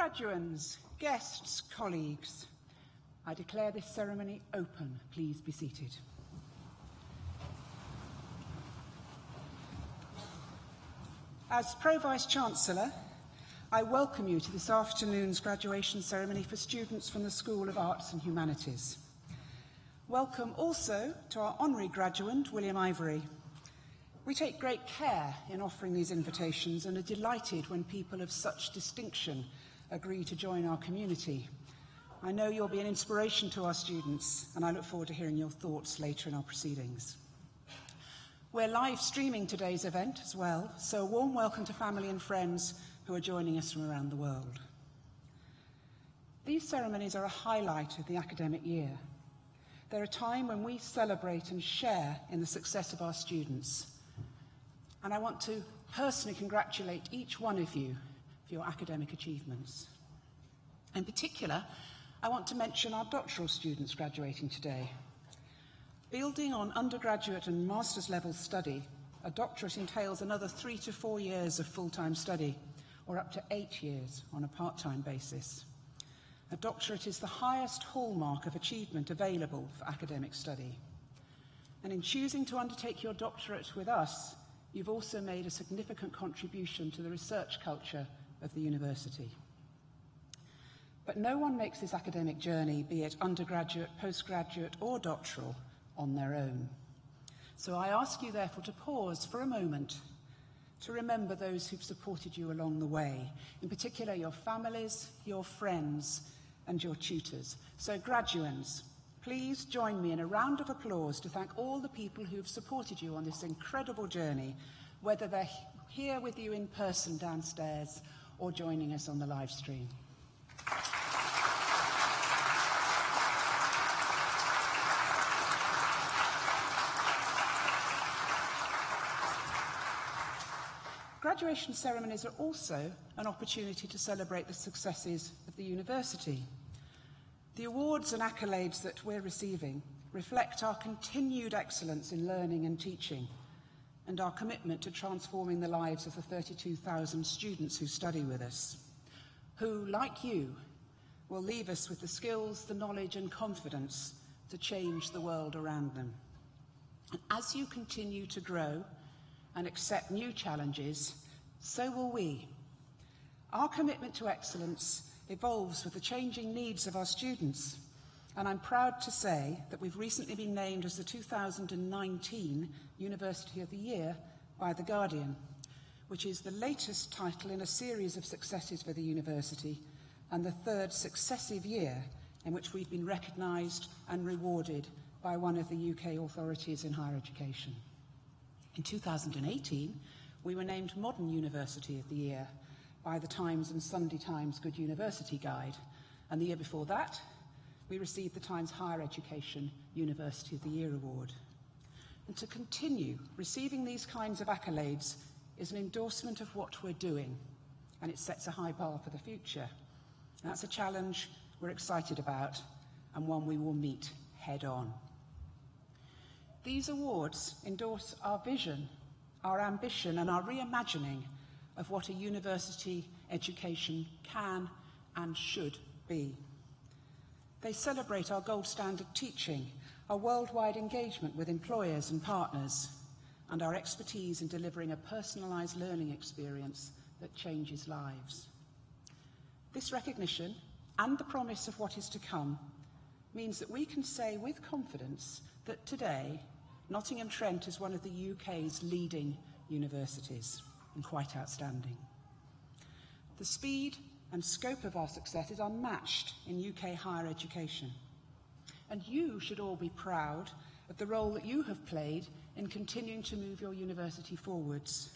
Graduands, guests, colleagues, I declare this ceremony open. Please be seated. As Pro-Vice-Chancellor, I welcome you to this afternoon's graduation ceremony for students from the School of Arts and Humanities. Welcome also to our honorary graduand, William Ivory. We take great care in offering these invitations and are delighted when people of such distinction agree to join our community. I know you'll be an inspiration to our students, and I look forward to hearing your thoughts later in our proceedings. We're live streaming today's event as well, so a warm welcome to family and friends who are joining us from around the world. These ceremonies are a highlight of the academic year. They're a time when we celebrate and share in the success of our students. And I want to personally congratulate each one of you for your academic achievements. In particular, I want to mention our doctoral students graduating today. Building on undergraduate and master's level study, a doctorate entails another 3 to 4 years of full-time study, or up to 8 years on a part-time basis. A doctorate is the highest hallmark of achievement available for academic study. And in choosing to undertake your doctorate with us, you've also made a significant contribution to the research culture of the university. But no one makes this academic journey, be it undergraduate, postgraduate, or doctoral, on their own. So I ask you, therefore, to pause for a moment to remember those who've supported you along the way, in particular your families, your friends, and your tutors. So, graduands, please join me in a round of applause to thank all the people who've supported you on this incredible journey, whether they're here with you in person downstairs or joining us on the live stream. Graduation ceremonies are also an opportunity to celebrate the successes of the university. The awards and accolades that we're receiving reflect our continued excellence in learning and teaching, and our commitment to transforming the lives of the 32,000 students who study with us, who, like you, will leave us with the skills, the knowledge and confidence to change the world around them. And as you continue to grow and accept new challenges, so will we. Our commitment to excellence evolves with the changing needs of our students, and I'm proud to say that we've recently been named as the 2019 University of the Year by The Guardian, which is the latest title in a series of successes for the university and the third successive year in which we've been recognised and rewarded by one of the UK authorities in higher education. In 2018, we were named Modern University of the Year by the Times and Sunday Times Good University Guide, and the year before that, we received the Times Higher Education University of the Year Award. And to continue receiving these kinds of accolades is an endorsement of what we're doing, and it sets a high bar for the future. And that's a challenge we're excited about, and one we will meet head on. These awards endorse our vision, our ambition, and our reimagining of what a university education can and should be. They celebrate our gold standard teaching, our worldwide engagement with employers and partners, and our expertise in delivering a personalised learning experience that changes lives. This recognition and the promise of what is to come means that we can say with confidence that today Nottingham Trent is one of the UK's leading universities, and quite outstanding. The speed and scope of our success is unmatched in UK higher education, and you should all be proud of the role that you have played in continuing to move your university forwards.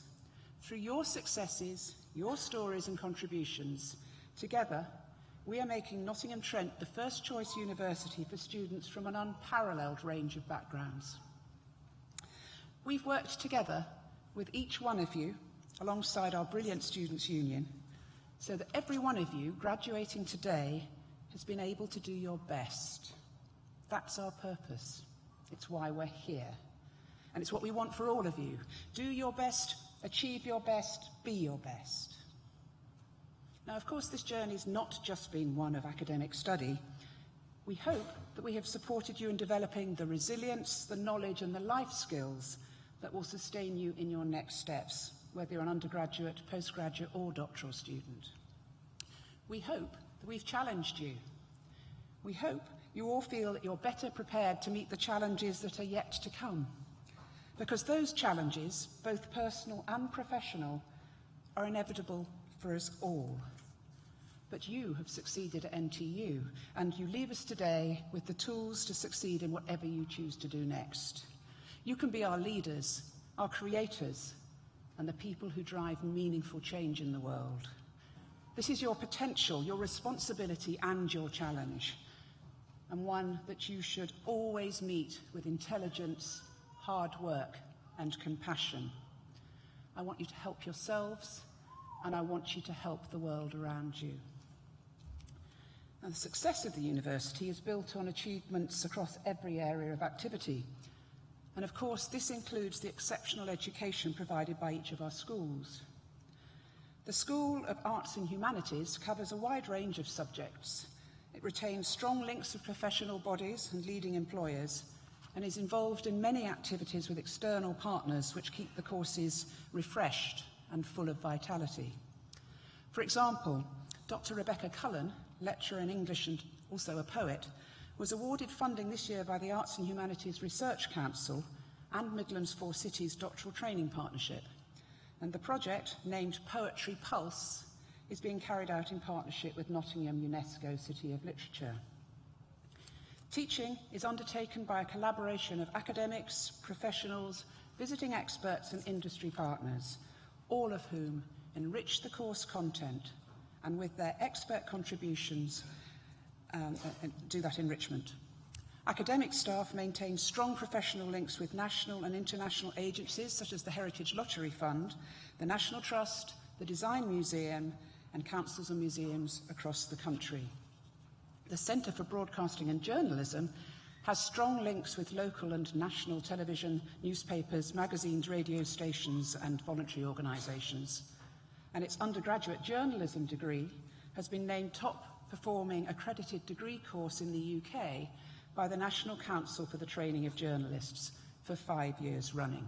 Through your successes, your stories and contributions, together we are making Nottingham Trent the first choice university for students from an unparalleled range of backgrounds. We've worked together with each one of you, alongside our brilliant Students' Union, so that every one of you graduating today has been able to do your best. That's our purpose. It's why we're here. And it's what we want for all of you. Do your best, achieve your best, be your best. Now, of course, this journey has not just been one of academic study. We hope that we have supported you in developing the resilience, the knowledge and the life skills that will sustain you in your next steps, whether you're an undergraduate, postgraduate or doctoral student. We hope that we've challenged you. We hope you all feel that you're better prepared to meet the challenges that are yet to come, because those challenges, both personal and professional, are inevitable for us all. But you have succeeded at NTU, and you leave us today with the tools to succeed in whatever you choose to do next. You can be our leaders, our creators, and the people who drive meaningful change in the world. This is your potential, your responsibility, and your challenge, and one that you should always meet with intelligence, hard work, and compassion. I want you to help yourselves, and I want you to help the world around you. Now, the success of the university is built on achievements across every area of activity. And of course, this includes the exceptional education provided by each of our schools. The School of Arts and Humanities covers a wide range of subjects. It retains strong links with professional bodies and leading employers, and is involved in many activities with external partners which keep the courses refreshed and full of vitality. For example, Dr. Rebecca Cullen, lecturer in English and also a poet, was awarded funding this year by the Arts and Humanities Research Council and Midlands Four Cities Doctoral Training Partnership. And the project, named Poetry Pulse, is being carried out in partnership with Nottingham UNESCO City of Literature. Teaching is undertaken by a collaboration of academics, professionals, visiting experts and industry partners, all of whom enrich the course content and with their expert contributions do that enrichment. Academic staff maintain strong professional links with national and international agencies such as the Heritage Lottery Fund, the National Trust, the Design Museum and councils and museums across the country. The Centre for Broadcasting and Journalism has strong links with local and national television, newspapers, magazines, radio stations and voluntary organisations. And its undergraduate journalism degree has been named top performing accredited degree course in the UK by the National Council for the Training of Journalists for 5 years running.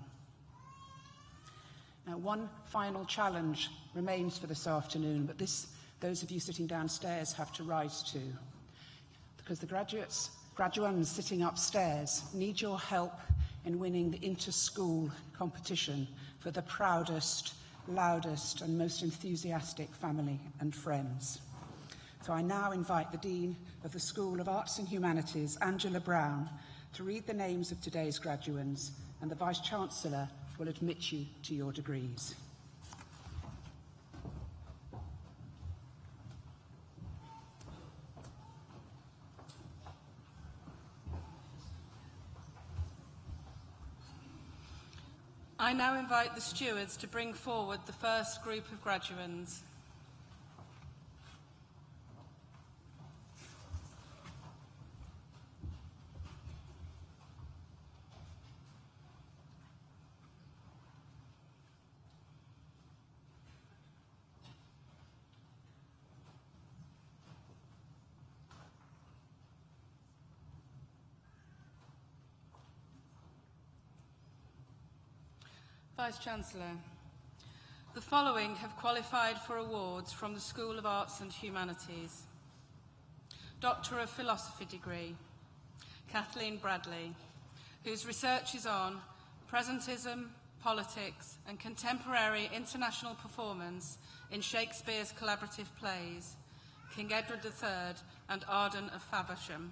Now, one final challenge remains for this afternoon, but those of you sitting downstairs have to rise to, because the graduands sitting upstairs need your help in winning the inter-school competition for the proudest, loudest and most enthusiastic family and friends. So I now invite the Dean of the School of Arts and Humanities, Angela Brown, to read the names of today's graduands, and the Vice-Chancellor will admit you to your degrees. I now invite the stewards to bring forward the first group of graduands. Vice-Chancellor, the following have qualified for awards from the School of Arts and Humanities. Doctor of Philosophy degree, Kathleen Bradley, whose research is on presentism, politics and contemporary international performance in Shakespeare's collaborative plays, King Edward III and Arden of Faversham.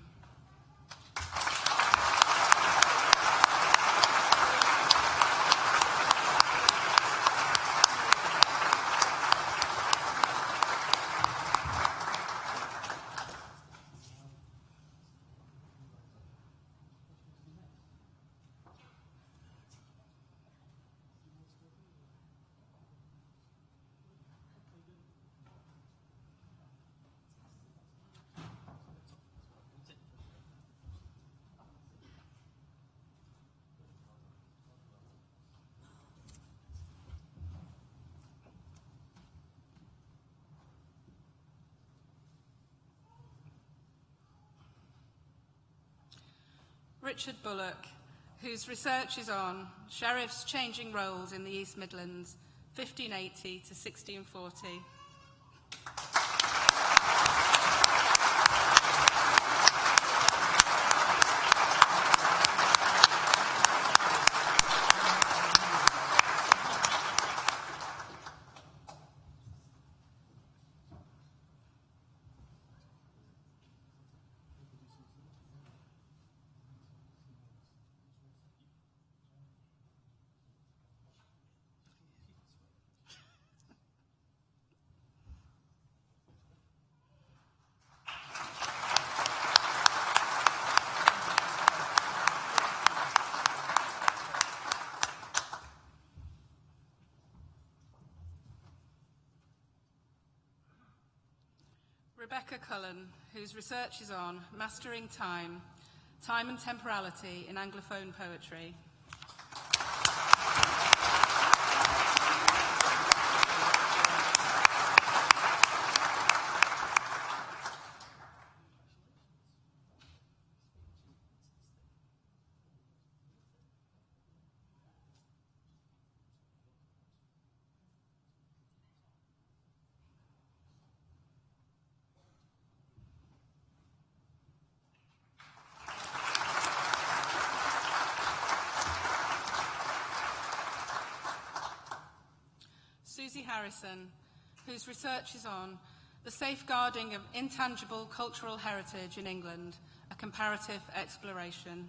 Richard Bullock, whose research is on sheriffs changing roles in the East Midlands, 1580 to 1640. Rebecca Cullen, whose research is on mastering time, time and temporality in Anglophone poetry. Susie Harrison, whose research is on the safeguarding of intangible cultural heritage in England, a comparative exploration.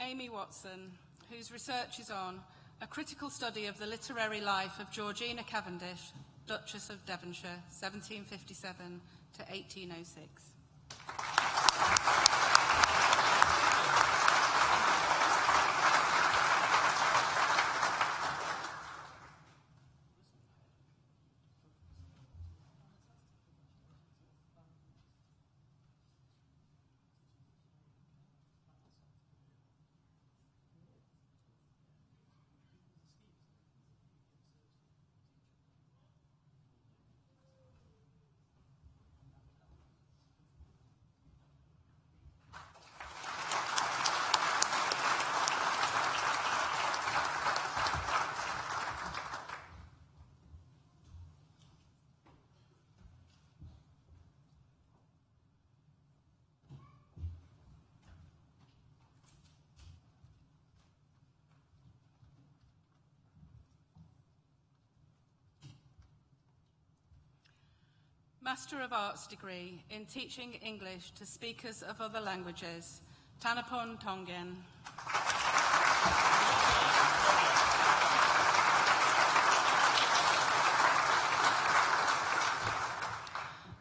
Amy Watson, whose research is on a critical study of the literary life of Georgina Cavendish, Duchess of Devonshire, 1757 to 1806. Master of Arts degree in teaching English to speakers of other languages, Tanapon Tongen.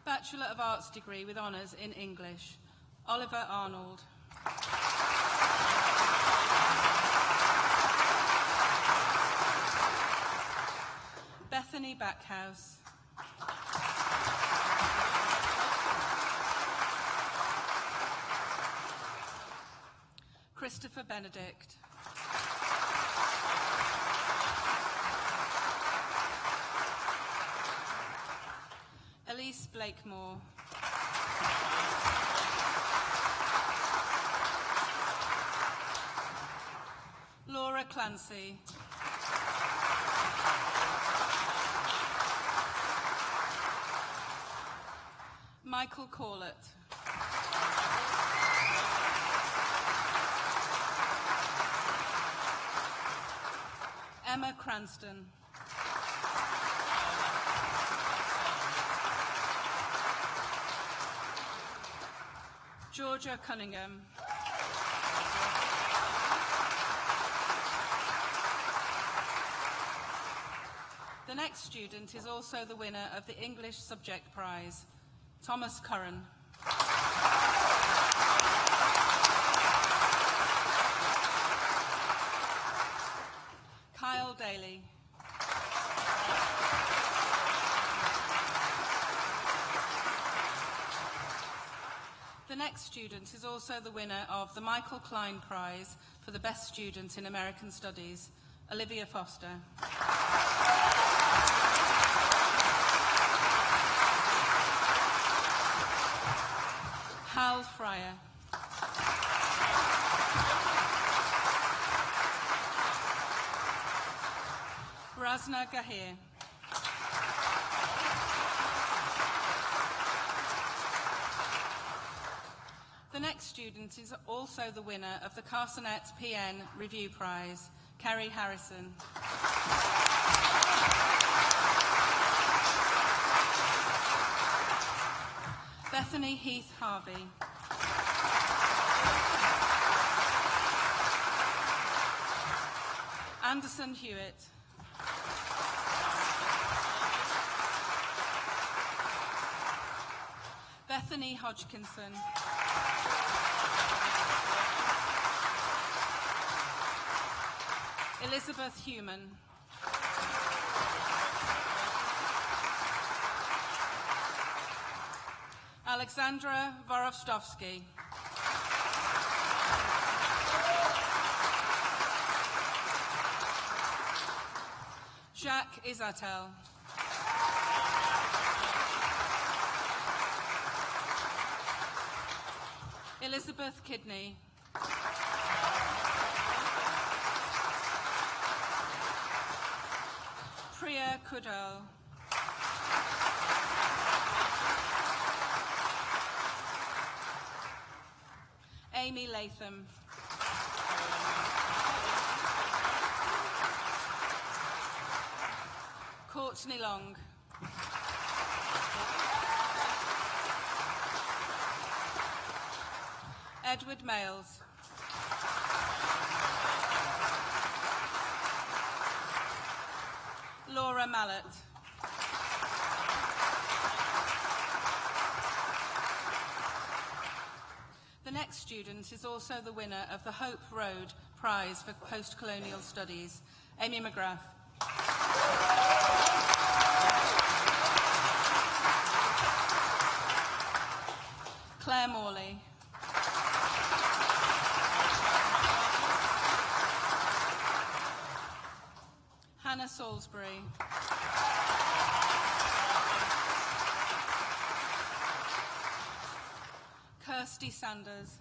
Bachelor of Arts degree with honours in English, Oliver Arnold. Bethany Backhouse. Christopher Benedict. Elise Blakemore. Laura Clancy. Michael Corlett. Emma Cranston. Georgia Cunningham. The next student is also the winner of the English Subject Prize, Thomas Curran. Kyle Daly. The next student is also the winner of the Michael Klein Prize for the Best Student in American Studies, Olivia Foster. Hal Fryer. Razna Gahir. The next student is also the winner of the Carsonet PN Review Prize, Kerry Harrison. Bethany Heath Harvey. Anderson Hewitt. Bethany Hodgkinson. Elizabeth Human. Alexandra Vorovstovsky. Jacques Isatel. Elizabeth Kidney. Priya Kudal. Amy Latham. Courtney Long. Edward Males. Laura Mallet. The next student is also the winner of the Hope Road Prize for Post-Colonial Studies, Amy McGrath. Claire Morley. Hannah Salisbury. Kirsty Sanders.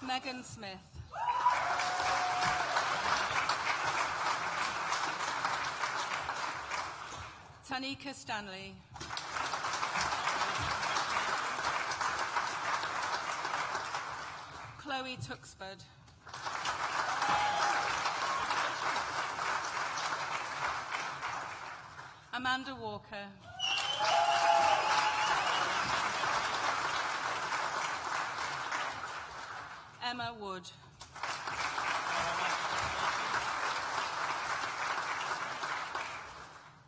Megan Smith. Tanika Stanley. Chloe Tuxford. Amanda Walker. Emma Wood.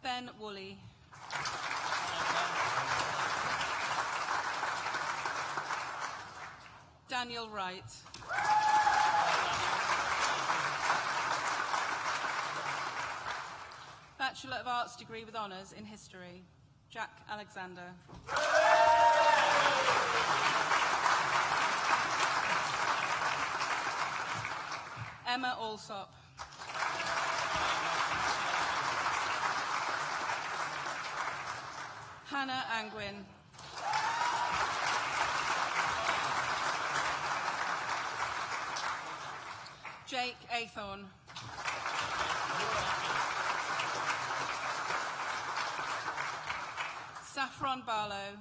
Ben Woolley. Daniel Wright. Bachelor of Arts degree with honours in History, Jack Alexander. Emma Alsop. Hannah Angwin. Jake Athorn. Saffron Barlow.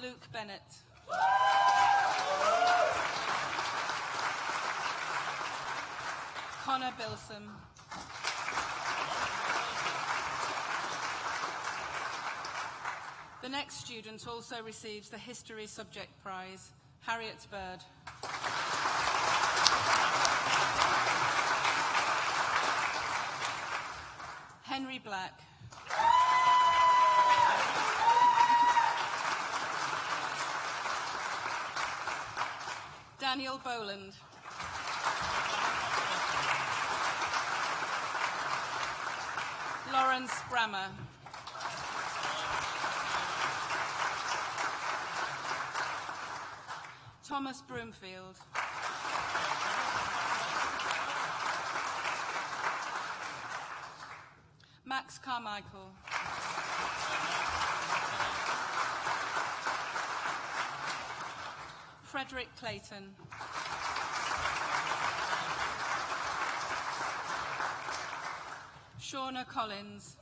Luke Bennett. Connor Bilson. The next student also receives the History Subject Prize, Harriet Bird. Henry Black. Daniel Boland. Lawrence Brammer. Thomas Broomfield. Max Carmichael. Frederick Clayton. Shauna Collins.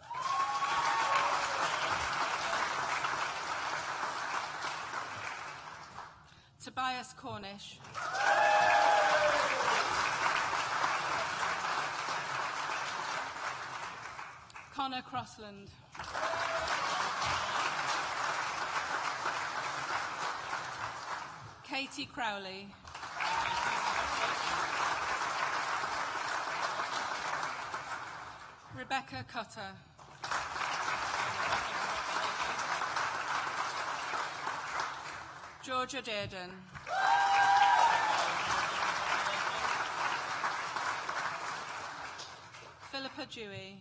Tobias Cornish. Connor Crossland. Katie Crowley. Rebecca Cutter. Georgia Dearden. Philippa Dewey.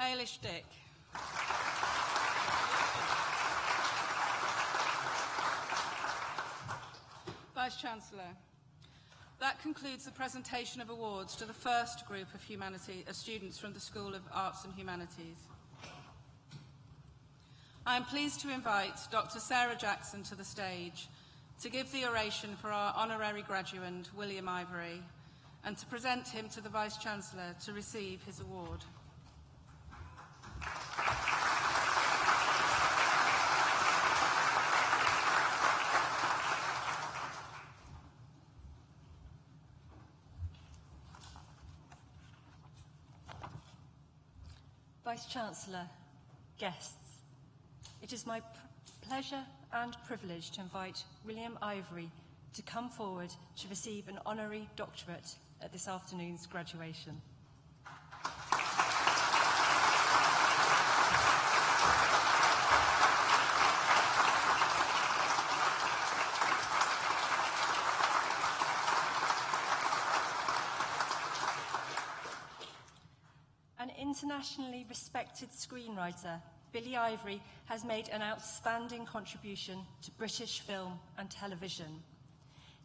Ailish Dick. Vice-Chancellor. That concludes the presentation of awards to the first group of students from the School of Arts and Humanities. I am pleased to invite Dr. Sarah Jackson to the stage to give the oration for our honorary graduate, William Ivory, and to present him to the Vice-Chancellor to receive his award. Vice-Chancellor, guests, it is my pleasure and privilege to invite William Ivory to come forward to receive an honorary doctorate at this afternoon's graduation. An internationally respected screenwriter, Billy Ivory has made an outstanding contribution to British film and television.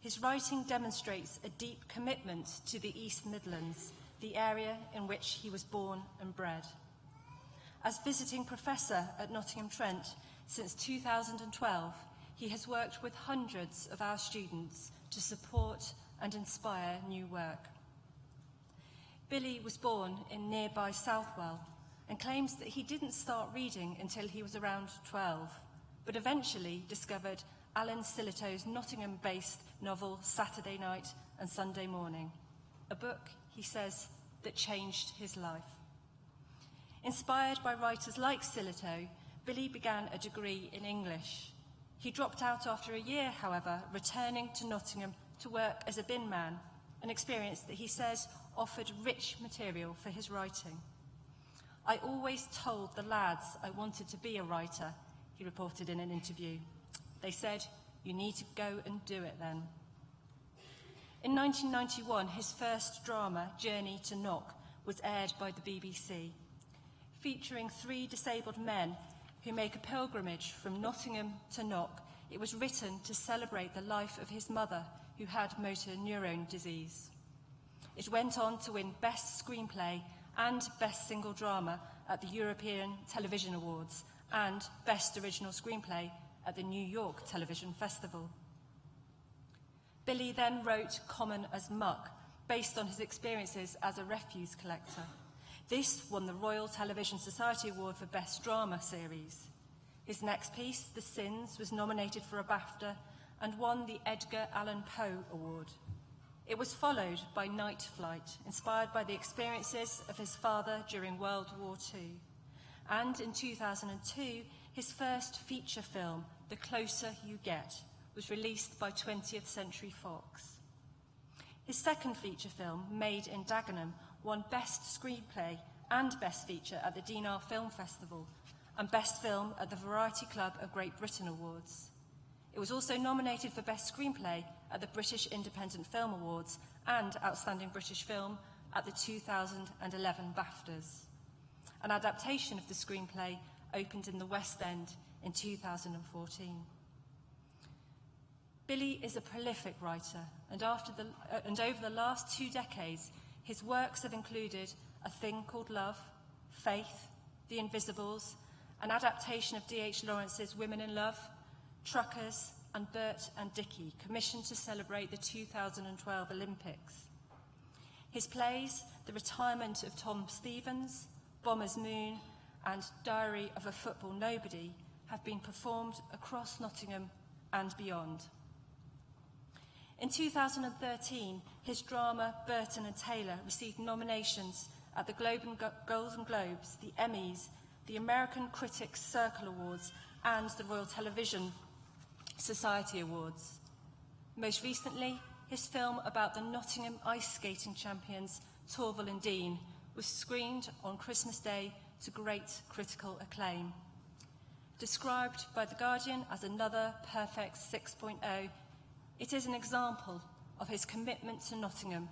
His writing demonstrates a deep commitment to the East Midlands, the area in which he was born and bred. As visiting professor at Nottingham, Trent, since 2012, he has worked with hundreds of our students to support and inspire new work. Billy was born in nearby Southwell and claims that he didn't start reading until he was around 12, but eventually discovered Alan Sillitoe's Nottingham-based novel Saturday Night and Sunday Morning, a book, he says, that changed his life. Inspired by writers like Sillitoe, Billy began a degree in English. He dropped out after a year, however, returning to Nottingham to work as a bin man, an experience that he says offered rich material for his writing. "I always told the lads I wanted to be a writer," he reported in an interview. "They said, 'You need to go and do it then.'" In 1991, his first drama, Journey to Knock, was aired by the BBC, featuring 3 disabled men who make a pilgrimage from Nottingham to Knock. It was written to celebrate the life of his mother, who had motor neurone disease. It went on to win Best Screenplay and Best Single Drama at the European Television Awards and Best Original Screenplay at the New York Television Festival. Billy then wrote Common as Muck, based on his experiences as a refuse collector. This won the Royal Television Society Award for Best Drama Series. His next piece, The Sins, was nominated for a BAFTA and won the Edgar Allan Poe Award. It was followed by Night Flight, inspired by the experiences of his father during World War II. And in 2002, his first feature film, The Closer You Get, was released by 20th Century Fox. His second feature film, Made in Dagenham, won Best Screenplay and Best Feature at the Dinard Film Festival and Best Film at the Variety Club of Great Britain Awards. It was also nominated for Best Screenplay at the British Independent Film Awards and Outstanding British Film at the 2011 BAFTAs. An adaptation of the screenplay opened in the West End in 2014. Billy is a prolific writer, and over the last 2 decades, his works have included A Thing Called Love, Faith, The Invisibles, an adaptation of D.H. Lawrence's Women in Love, Truckers, and Bert and Dickie, commissioned to celebrate the 2012 Olympics. His plays, The Retirement of Tom Stevens, Bomber's Moon, and Diary of a Football Nobody, have been performed across Nottingham and beyond. In 2013, his drama Burton and Taylor received nominations at the Golden Globes, the Emmys, the American Critics Circle Awards, and the Royal Television Society Awards. Most recently, his film about the Nottingham ice skating champions Torval and Dean was screened on Christmas Day to great critical acclaim. Described by The Guardian as another perfect 6.0, it is an example of his commitment to Nottingham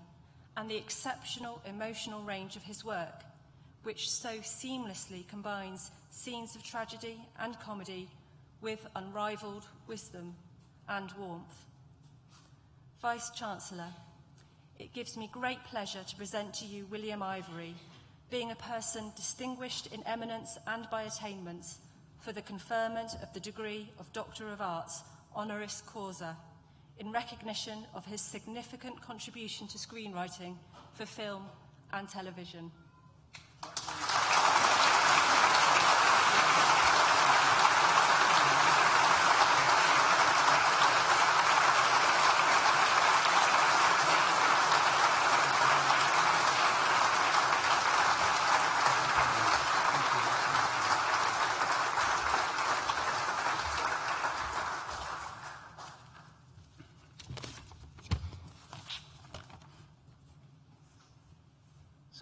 and the exceptional emotional range of his work, which so seamlessly combines scenes of tragedy and comedy with unrivalled wisdom and warmth. Vice-Chancellor, it gives me great pleasure to present to you William Ivory, being a person distinguished in eminence and by attainments for the conferment of the degree of Doctor of Arts honoris causa, in recognition of his significant contribution to screenwriting for film and television.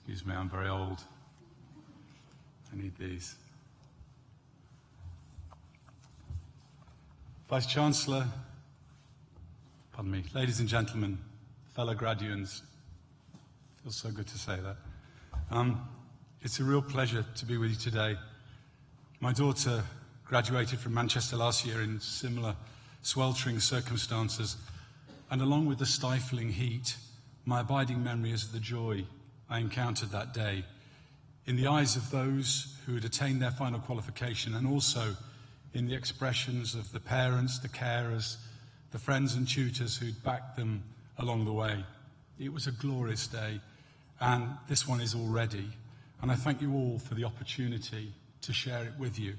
Excuse me, I'm very old. I need these. Vice-Chancellor, pardon me, ladies and gentlemen, fellow graduates, feels so good to say that. It's a real pleasure to be with you today. My daughter graduated from Manchester last year in similar sweltering circumstances, and along with the stifling heat, my abiding memory is of the joy I encountered that day in the eyes of those who had attained their final qualification, and also in the expressions of the parents, the carers, the friends and tutors who'd backed them along the way. It was a glorious day, and this one is already, and I thank you all for the opportunity to share it with you.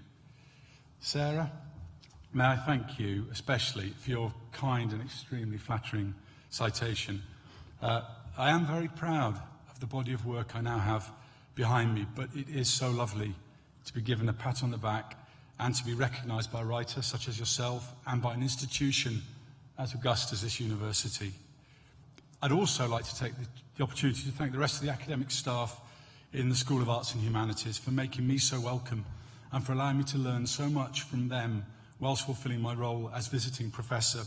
Sarah, may I thank you especially for your kind and extremely flattering citation. I am very proud of the body of work I now have behind me, but it is so lovely to be given a pat on the back and to be recognised by a writer such as yourself and by an institution as august as this university. I'd also like to take the opportunity to thank the rest of the academic staff in the School of Arts and Humanities for making me so welcome and for allowing me to learn so much from them whilst fulfilling my role as visiting professor,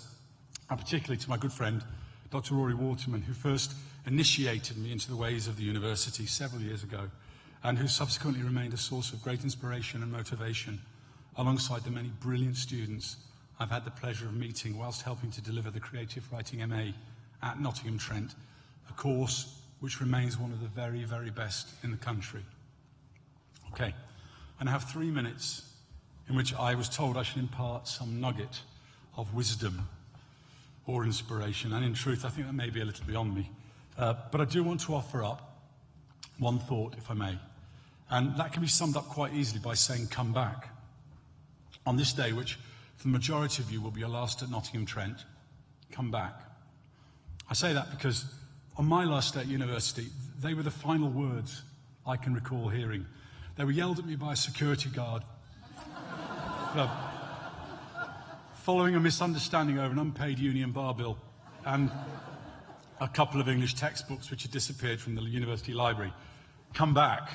and particularly to my good friend Dr. Rory Waterman, who first initiated me into the ways of the university several years ago, and who subsequently remained a source of great inspiration and motivation, alongside the many brilliant students I've had the pleasure of meeting whilst helping to deliver the Creative Writing MA at Nottingham Trent, a course which remains one of the very, very best in the country. Okay, and I have 3 minutes in which I was told I should impart some nugget of wisdom or inspiration, and in truth I think that may be a little beyond me. But I do want to offer up one thought, if I may, and that can be summed up quite easily by saying come back. On this day, which for the majority of you will be your last at Nottingham, Trent. Come back. I say that because on my last day at university, they were the final words I can recall hearing. They were yelled at me by a security guard following a misunderstanding over an unpaid union bar bill and a couple of English textbooks which had disappeared from the university library. Come back.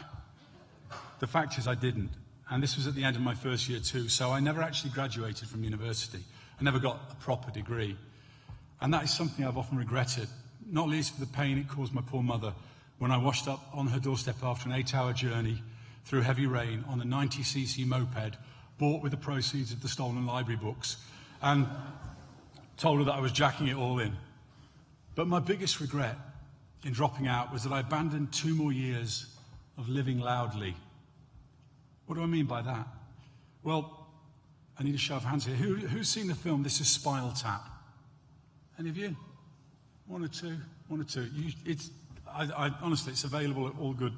The fact is I didn't. And this was at the end of my first year too, so I never actually graduated from university. I never got a proper degree. And that is something I've often regretted, not least for the pain it caused my poor mother when I washed up on her doorstep after an 8-hour journey through heavy rain on a 90cc moped bought with the proceeds of the stolen library books, and told her that I was jacking it all in. But my biggest regret in dropping out was that I abandoned 2 more years of living loudly. What do I mean by that? Well, I need a show of hands here. Who's seen the film This Is Spinal Tap? Any of you? One or two? Honestly, it's available at all good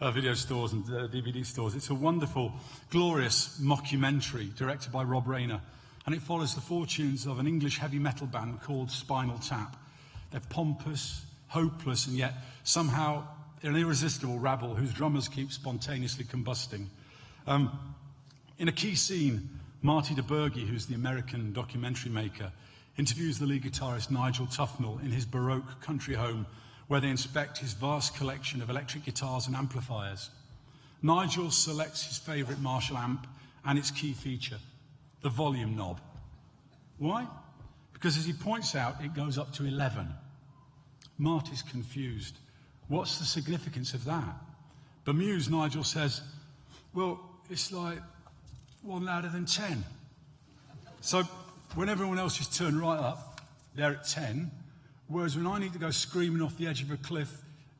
video stores and DVD stores. It's a wonderful, glorious mockumentary directed by Rob Rayner, and it follows the fortunes of an English heavy metal band called Spinal Tap. They're pompous, hopeless, and yet somehow an irresistible rabble whose drummers keep spontaneously combusting. In a key scene, Marty DeBerge, who's the American documentary maker, interviews the lead guitarist Nigel Tufnell in his Baroque country home, where they inspect his vast collection of electric guitars and amplifiers. Nigel selects his favourite Marshall amp and its key feature, the volume knob. Why? Because as he points out, it goes up to 11. Marty's confused. What's the significance of that? Bemused, Nigel says, well, it's like 1 louder than 10. So when everyone else is turned right up, they're at 10, whereas when I need to go screaming off the edge of a cliff,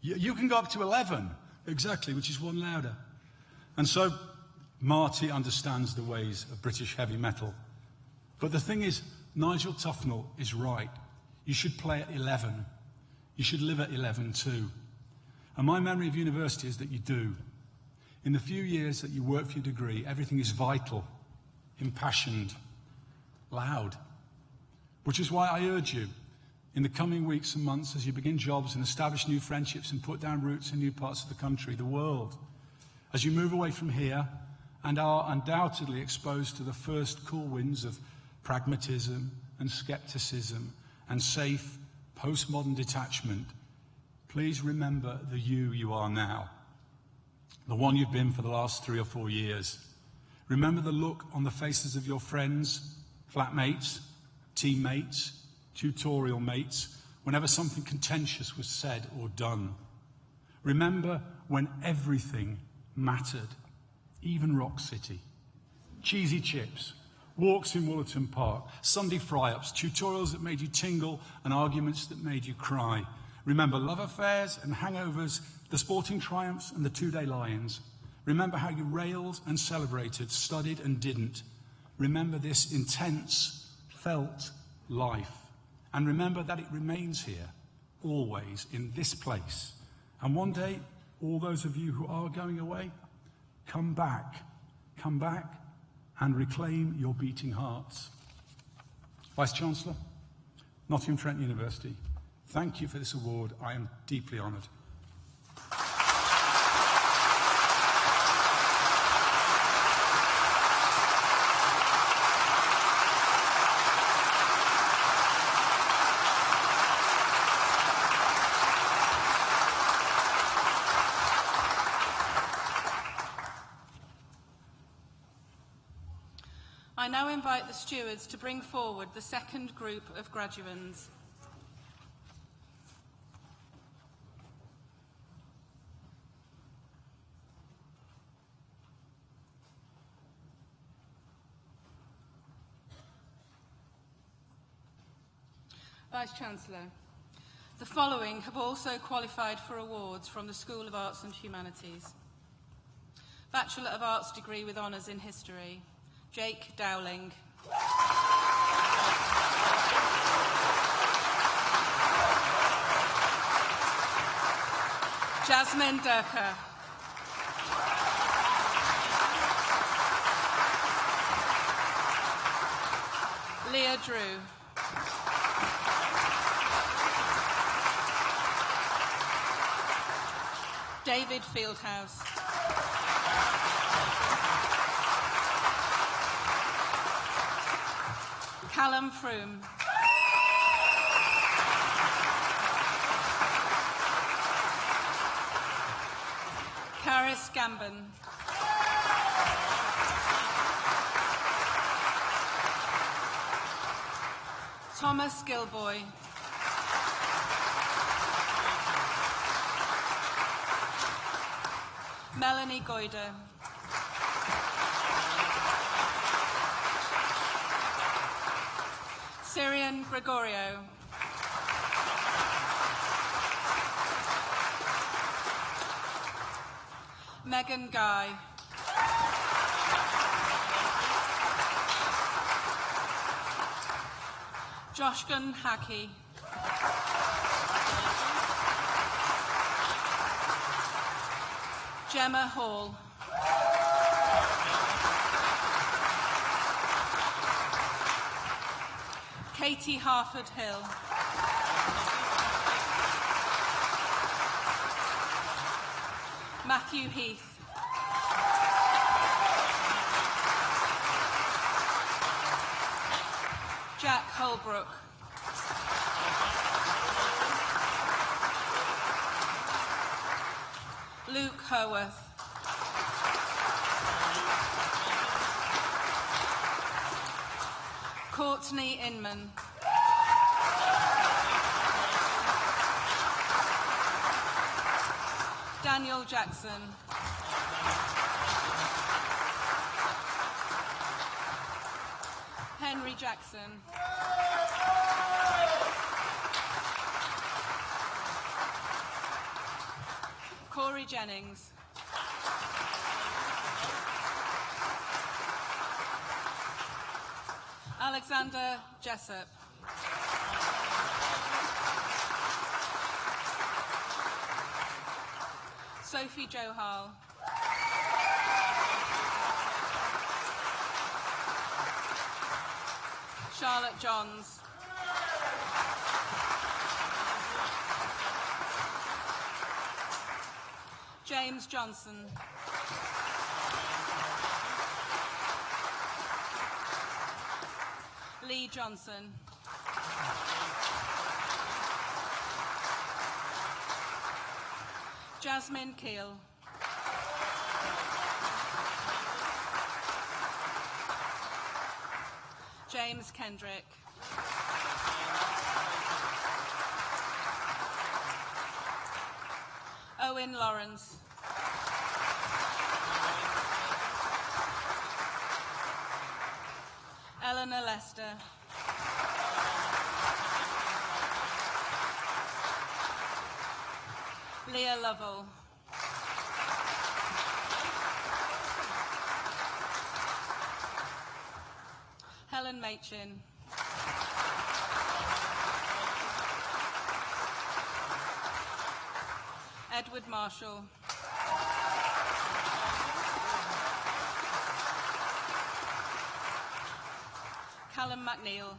you can go up to 11, exactly, which is 1 louder. And so Marty understands the ways of British heavy metal. But the thing is, Nigel Tufnell is right. You should play at 11. You should live at 11 too. And my memory of university is that you do. In the few years that you work for your degree, everything is vital, impassioned, loud. Which is why I urge you, in the coming weeks and months, as you begin jobs and establish new friendships and put down roots in new parts of the country, the world, as you move away from here and are undoubtedly exposed to the first cool winds of pragmatism and skepticism and safe postmodern detachment, please remember the you are now, the one you've been for the last 3 or 4 years. Remember the look on the faces of your friends, flatmates, teammates, tutorial mates, whenever something contentious was said or done. Remember when everything mattered, even Rock City. Cheesy chips, walks in Woollerton Park, Sunday fry-ups, tutorials that made you tingle and arguments that made you cry. Remember love affairs and hangovers, the sporting triumphs and the 2-day lions. Remember how you railed and celebrated, studied and didn't. Remember this intense, felt life. And remember that it remains here, always, in this place. And one day, all those of you who are going away, come back and reclaim your beating hearts. Vice-Chancellor, Nottingham Trent University, thank you for this award. I am deeply honoured. I now invite the stewards to bring forward the second group of graduands. Vice-Chancellor, the following have also qualified for awards from the School of Arts and Humanities. Bachelor of Arts degree with honours in History, Jake Dowling. Jasmine Durker. Leah Drew. David Fieldhouse. Callum Froome. Caris Gambon. Thomas Gilboy. Melanie Goyder. Syrian Gregorio. Megan Guy. Joshgun Haki. Gemma Hall. Katie Harford Hill. Matthew Heath. Jack Holbrook. Luke Herworth. Courtney Inman. Daniel Jackson. Henry Jackson. Corey Jennings. Alexander Jessup. Sophie Johal. Charlotte Johns. James Johnson. Lee Johnson. Jasmine Keel. James Kendrick. Owen Lawrence. Eleanor Lester. Leah Lovell. Helen Machin. Edward Marshall. Callum McNeil.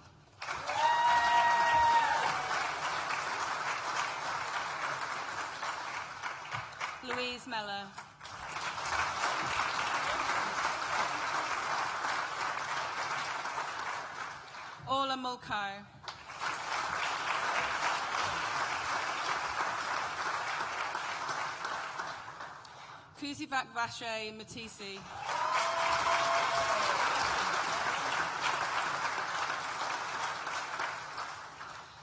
Louise Meller. Orla Mulcair. Kuzivak Vache Matisi.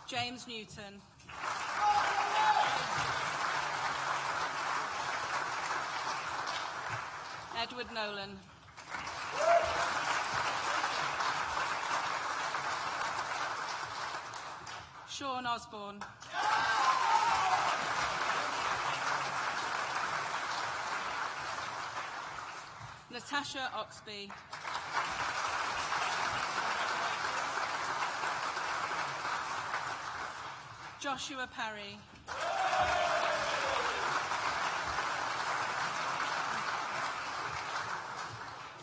James Newton. Edward Nolan. Sean Osborne. Natasha Oxby. Joshua Parry.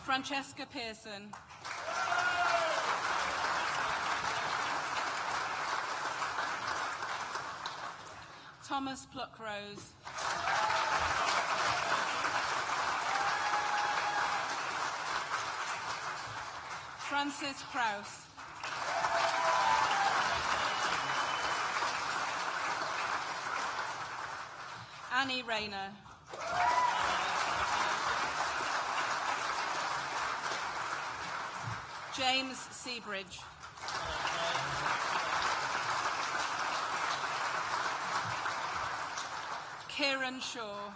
Francesca Pearson. Thomas Pluckrose. Francis Krause. Annie Rayner. James Seabridge. Kieran Shaw.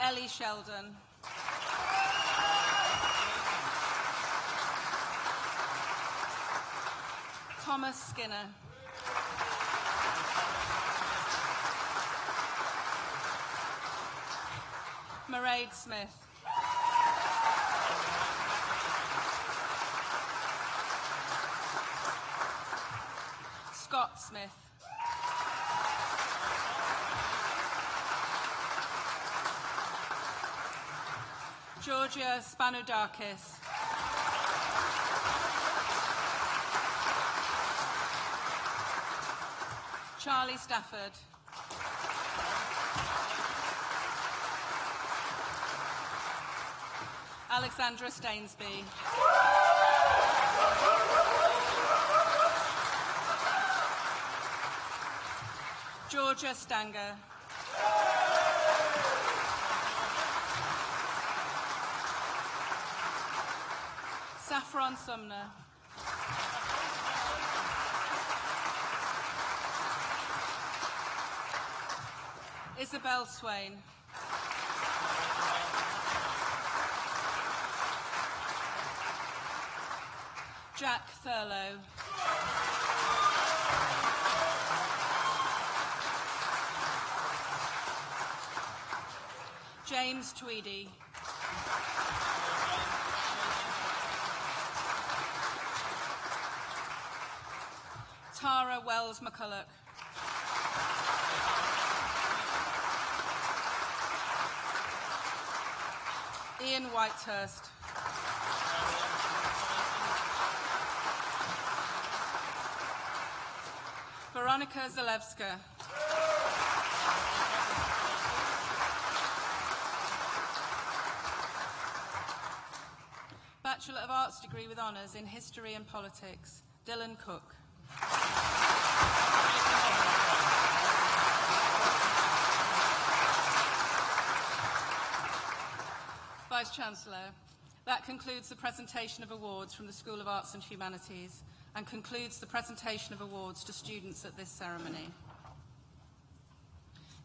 Ellie Sheldon. Thomas Skinner. Mairead Smith. Scott Smith. Georgia Spanoudakis. Charlie Stafford. Alexandra Stainsby. Georgia Stanger. Saffron Sumner. Isabel Swain. Jack Thurlow. James Tweedy. Tara Wells McCulloch. Ian Whitehurst. Veronica Zalewska. Bachelor of Arts degree with honours in History and Politics, Dylan Cook. Vice-Chancellor, that concludes the presentation of awards from the School of Arts and Humanities and concludes the presentation of awards to students at this ceremony.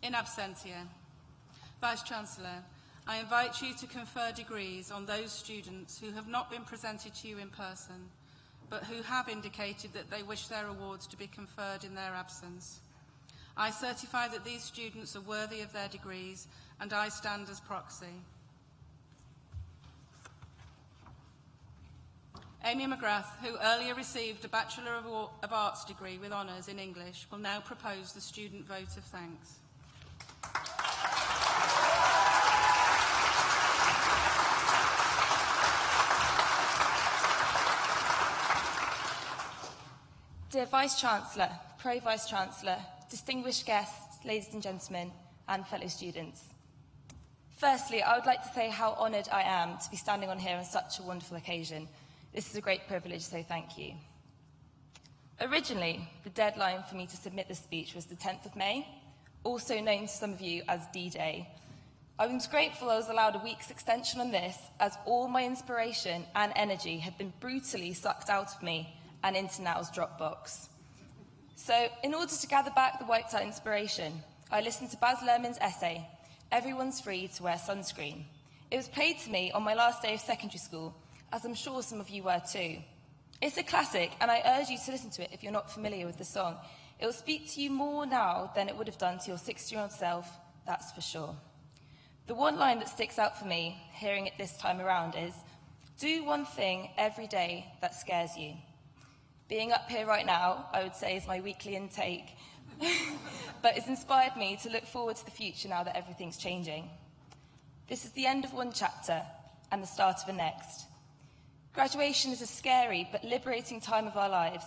In absentia, Vice-Chancellor, I invite you to confer degrees on those students who have not been presented to you in person, but who have indicated that they wish their awards to be conferred in their absence. I certify that these students are worthy of their degrees, and I stand as proxy. Amy McGrath, who earlier received a Bachelor of Arts degree with honours in English, will now propose the student vote of thanks. Dear Vice-Chancellor, Pro-Vice-Chancellor, distinguished guests, ladies and gentlemen, and fellow students. Firstly, I would like to say how honoured I am to be standing on here on such a wonderful occasion. This is a great privilege, so thank you. Originally, the deadline for me to submit this speech was the 10th of May, also known to some of you as D-Day. I was grateful I was allowed a week's extension on this, as all my inspiration and energy had been brutally sucked out of me and into now's Dropbox. So, in order to gather back the wiped out inspiration, I listened to Baz Luhrmann's essay, Everyone's Free to Wear Sunscreen. It was played to me on my last day of secondary school, as I'm sure some of you were too. It's a classic, and I urge you to listen to it if you're not familiar with the song. It will speak to you more now than it would have done to your 16-year-old self, that's for sure. The one line that sticks out for me, hearing it this time around, is, do one thing every day that scares you. Being up here right now, I would say, is my weekly intake, but it's inspired me to look forward to the future now that everything's changing. This is the end of one chapter and the start of a next. Graduation is a scary but liberating time of our lives,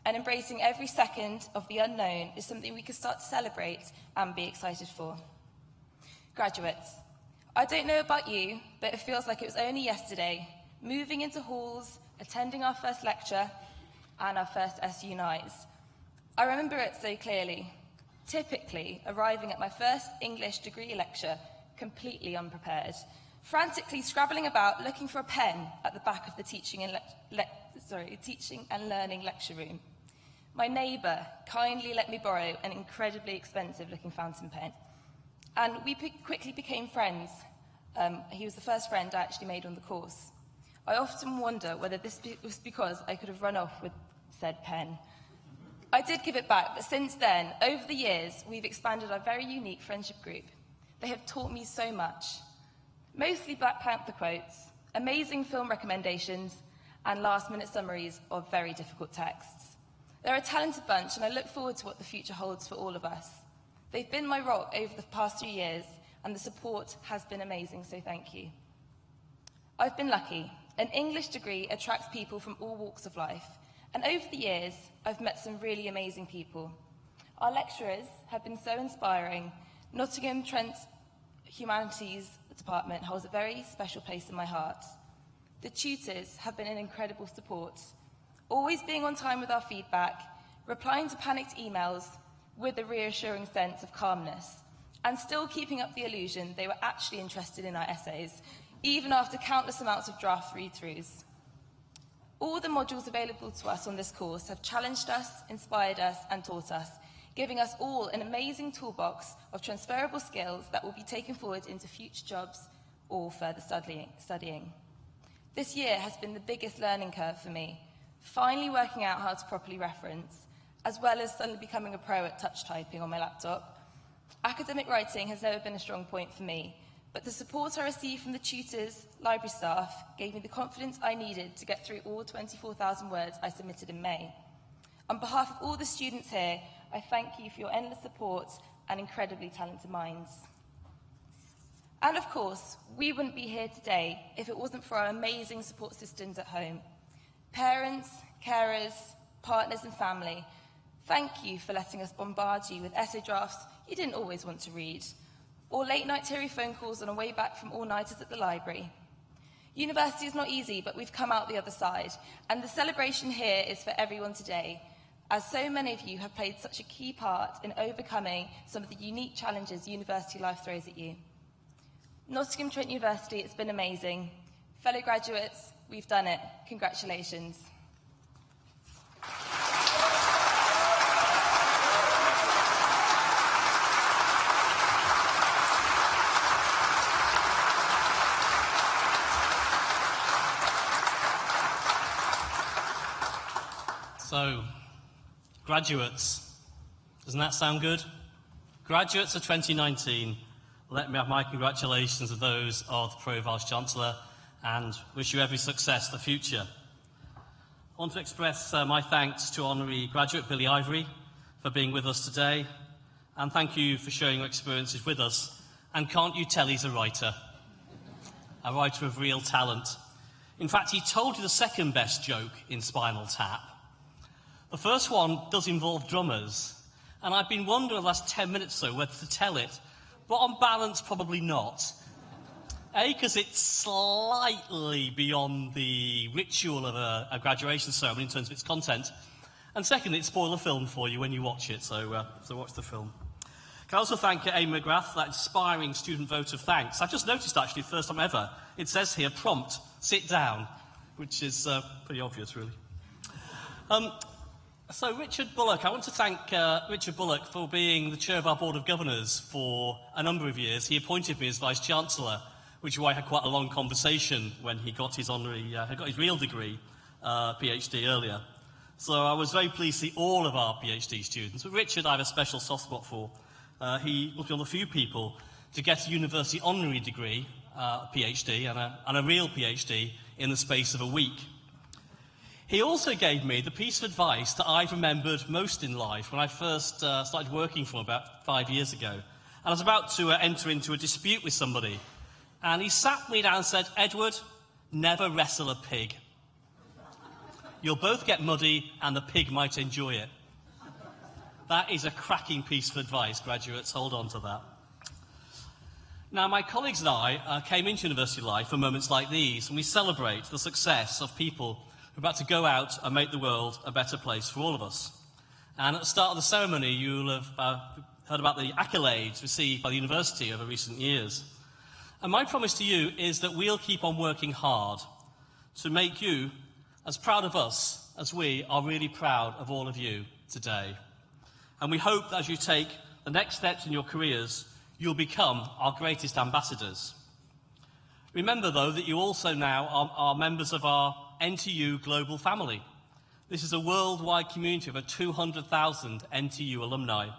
and embracing every second of the unknown is something we can start to celebrate and be excited for. Graduates, I don't know about you, but it feels like it was only yesterday, moving into halls, attending our first lecture, and our first SU nights. I remember it so clearly, typically arriving at my first English degree lecture completely unprepared, frantically scrabbling about looking for a pen at the back of the teaching and learning lecture room. My neighbour kindly let me borrow an incredibly expensive-looking fountain pen, and we quickly became friends. He was the first friend I actually made on the course. I often wonder whether this was because I could have run off with said pen. I did give it back, but since then, over the years, we've expanded our very unique friendship group. They have taught me so much. Mostly Black Panther quotes, amazing film recommendations, and last-minute summaries of very difficult texts. They're a talented bunch, and I look forward to what the future holds for all of us. They've been my rock over the past 3 years, and the support has been amazing, so thank you. I've been lucky. An English degree attracts people from all walks of life, and over the years, I've met some really amazing people. Our lecturers have been so inspiring. Nottingham Trent Humanities department holds a very special place in my heart. The tutors have been an incredible support, always being on time with our feedback, replying to panicked emails with a reassuring sense of calmness, and still keeping up the illusion they were actually interested in our essays, even after countless amounts of draft read-throughs. All the modules available to us on this course have challenged us, inspired us, and taught us, giving us all an amazing toolbox of transferable skills that will be taken forward into future jobs or further studying. This year has been the biggest learning curve for me, finally working out how to properly reference, as well as suddenly becoming a pro at touch typing on my laptop. Academic writing has never been a strong point for me, but the support I received from the tutors, library staff, gave me the confidence I needed to get through all 24,000 words I submitted in May. On behalf of all the students here, I thank you for your endless support and incredibly talented minds. And of course, we wouldn't be here today if it wasn't for our amazing support systems at home. Parents, carers, partners and family, thank you for letting us bombard you with essay drafts you didn't always want to read, or late-night teary phone calls on our way back from all-nighters at the library. University is not easy, but we've come out the other side, and the celebration here is for everyone today, as so many of you have played such a key part in overcoming some of the unique challenges university life throws at you. Nottingham Trent University, it's been amazing. Fellow graduates, we've done it. Congratulations. So, graduates, doesn't that sound good? Graduates of 2019, let me have my congratulations of those of the Pro-Vice-Chancellor and wish you every success for the future. I want to express my thanks to Honorary Graduate Billy Ivory for being with us today, and thank you for sharing your experiences with us. And can't you tell he's a writer of real talent. In fact, he told you the second best joke in Spinal Tap. The first one does involve drummers, and I've been wondering the last 10 minutes or so whether to tell it, but on balance, probably not. A, because it's slightly beyond the ritual of a graduation ceremony in terms of its content, and second, it spoils the film for you when you watch it, so watch the film. Can I also thank Amy McGrath for that inspiring student vote of thanks. I've just noticed, actually, first time ever, it says here, prompt, sit down, which is pretty obvious, really. So Richard Bullock, I want to thank Richard Bullock for being the chair of our Board of Governors for a number of years. He appointed me as Vice-Chancellor, which is why I had quite a long conversation when he got his real degree, PhD, earlier. So I was very pleased to see all of our PhD students. But Richard, I have a special soft spot for. He was one of the few people to get a university honorary degree, PhD, and a real PhD in the space of a week. He also gave me the piece of advice that I've remembered most in life when I first started working for him about 5 years ago. And I was about to enter into a dispute with somebody. And he sat me down and said, Edward, never wrestle a pig. You'll both get muddy and the pig might enjoy it. That is a cracking piece of advice, graduates. Hold on to that. Now, my colleagues and I came into university life for moments like these, and we celebrate the success of people who are about to go out and make the world a better place for all of us. And at the start of the ceremony, you'll have heard about the accolades received by the university over recent years. And my promise to you is that we'll keep on working hard to make you as proud of us as we are really proud of all of you today. And we hope that as you take the next steps in your careers, you'll become our greatest ambassadors. Remember, though, that you also now are members of our NTU global family. This is a worldwide community of over 200,000 NTU alumni.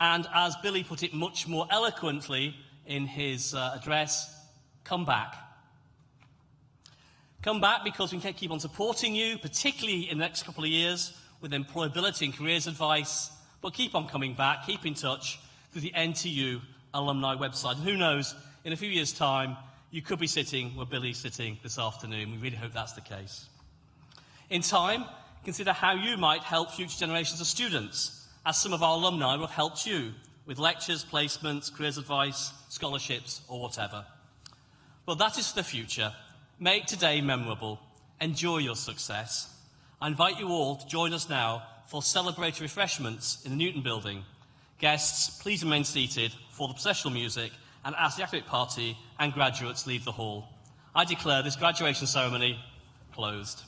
And as Billy put it much more eloquently in his address, come back. Come back because we can keep on supporting you, particularly in the next couple of years, with employability and careers advice, but keep on coming back, keep in touch through the NTU alumni website. And who knows, in a few years' time, you could be sitting where Billy's sitting this afternoon. We really hope that's the case. In time, consider how you might help future generations of students, as some of our alumni will have helped you with lectures, placements, careers advice, scholarships, or whatever. But that is for the future. Make today memorable. Enjoy your success. I invite you all to join us now for celebratory refreshments in the Newton building. Guests, please remain seated for the processional music and as the academic party and graduates leave the hall. I declare this graduation ceremony closed.